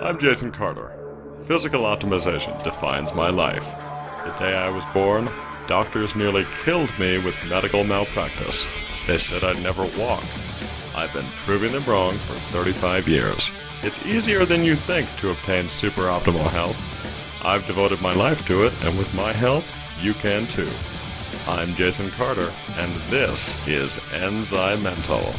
I'm Jason Carter. Physical optimization defines my life. The day I was born, doctors nearly killed me with medical malpractice. They said I'd never walk. I've been proving them wrong for 35 years. It's easier than you think to obtain super optimal health. I've devoted my life to it, and with my help, you can too. I'm Jason Carter, and this is ENZYMENTAL.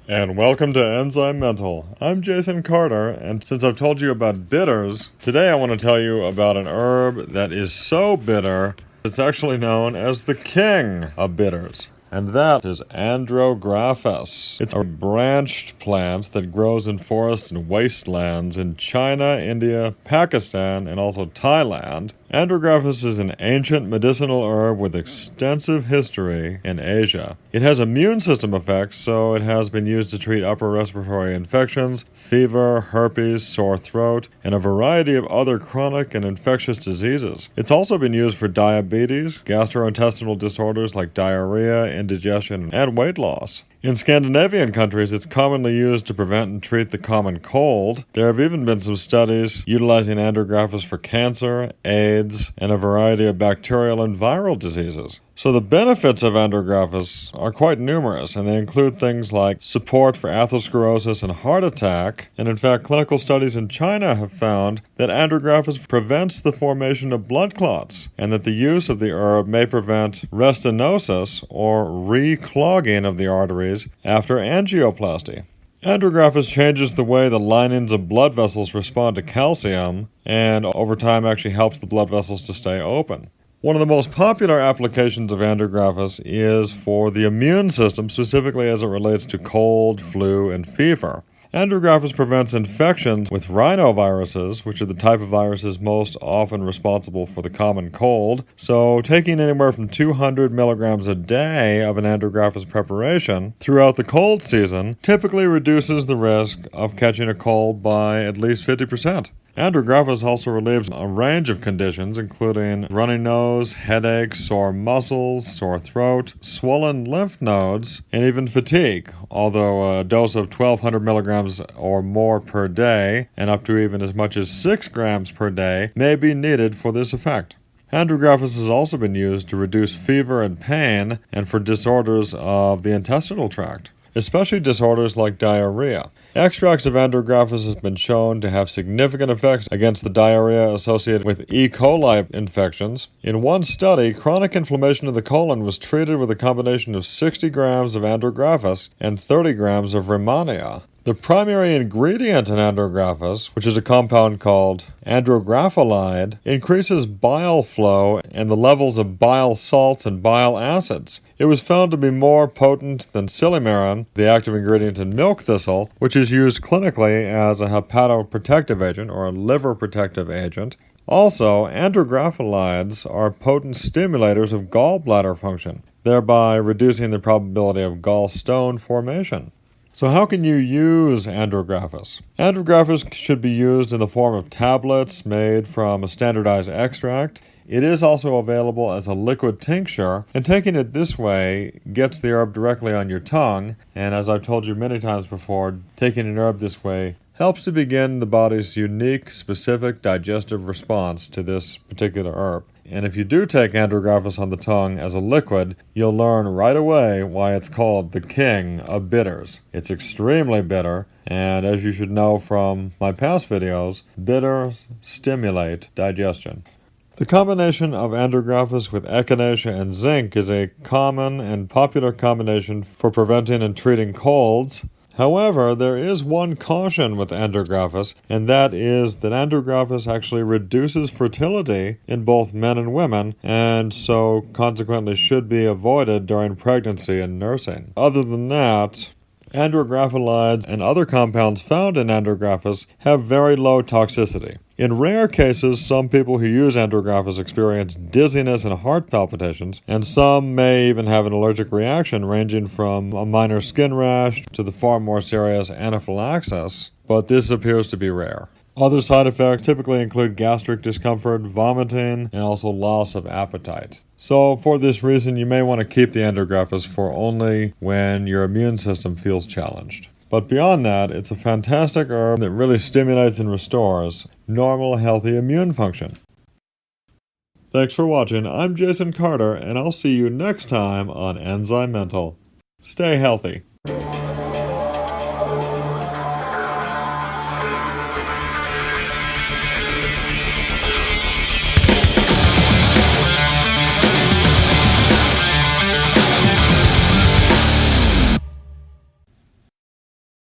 And welcome to ENZYMENTAL. I'm Jason Carter, and since I've told you about bitters, today I want to tell you about an herb that is so bitter, it's actually known as the king of bitters. And that is Andrographis. It's a branched plant that grows in forests and wastelands in China, India, Pakistan, and also Thailand. Andrographis is an ancient medicinal herb with extensive history in Asia. It has immune system effects, so it has been used to treat upper respiratory infections, fever, herpes, sore throat, and a variety of other chronic and infectious diseases. It's also been used for diabetes, gastrointestinal disorders like diarrhea, indigestion, and weight loss. In Scandinavian countries, it's commonly used to prevent and treat the common cold. There have even been some studies utilizing Andrographis for cancer, AIDS, and a variety of bacterial and viral diseases. So the benefits of Andrographis are quite numerous, and they include things like support for atherosclerosis and heart attack. And in fact, clinical studies in China have found that Andrographis prevents the formation of blood clots, and that the use of the herb may prevent restenosis, or reclogging of the arteries, after angioplasty. Andrographis changes the way the linings of blood vessels respond to calcium, and over time actually helps the blood vessels to stay open. One of the most popular applications of Andrographis is for the immune system, specifically as it relates to cold, flu, and fever. Andrographis prevents infections with rhinoviruses, which are the type of viruses most often responsible for the common cold. So taking anywhere from 200 milligrams a day of an Andrographis preparation throughout the cold season typically reduces the risk of catching a cold by at least 50%. Andrographis also relieves a range of conditions, including runny nose, headaches, sore muscles, sore throat, swollen lymph nodes, and even fatigue, although a dose of 1,200 milligrams or more per day, and up to even as much as 6 grams per day, may be needed for this effect. Andrographis has also been used to reduce fever and pain, and for disorders of the intestinal tract, especially disorders like diarrhea. Extracts of Andrographis have been shown to have significant effects against the diarrhea associated with E. coli infections. In one study, chronic inflammation of the colon was treated with a combination of 60 grams of Andrographis and 30 grams of Rehmannia. The primary ingredient in Andrographis, which is a compound called andrographylide, increases bile flow and the levels of bile salts and bile acids. It was found to be more potent than silymarin, the active ingredient in milk thistle, which is used clinically as a hepatoprotective agent or a liver protective agent. Also, andrographolides are potent stimulators of gallbladder function, thereby reducing the probability of gallstone formation. So how can you use Andrographis? Andrographis should be used in the form of tablets made from a standardized extract. It is also available as a liquid tincture, and taking it this way gets the herb directly on your tongue. And as I've told you many times before, taking an herb this way helps to begin the body's unique, specific digestive response to this particular herb. And if you do take Andrographis on the tongue as a liquid, you'll learn right away why it's called the king of bitters. It's extremely bitter, and as you should know from my past videos, bitters stimulate digestion. The combination of Andrographis with echinacea and zinc is a common and popular combination for preventing and treating colds. However, there is one caution with Andrographis, and that is that Andrographis actually reduces fertility in both men and women, and so consequently should be avoided during pregnancy and nursing. Other than that, andrographolides and other compounds found in Andrographis have very low toxicity. In rare cases, some people who use Andrographis experience dizziness and heart palpitations, and some may even have an allergic reaction ranging from a minor skin rash to the far more serious anaphylaxis, but this appears to be rare. Other side effects typically include gastric discomfort, vomiting, and also loss of appetite. So for this reason, you may want to keep the Andrographis for only when your immune system feels challenged. But beyond that, it's a fantastic herb that really stimulates and restores normal, healthy immune function. Thanks for watching. I'm Jason Carter, and I'll see you next time on ENZYMENTAL. Stay healthy.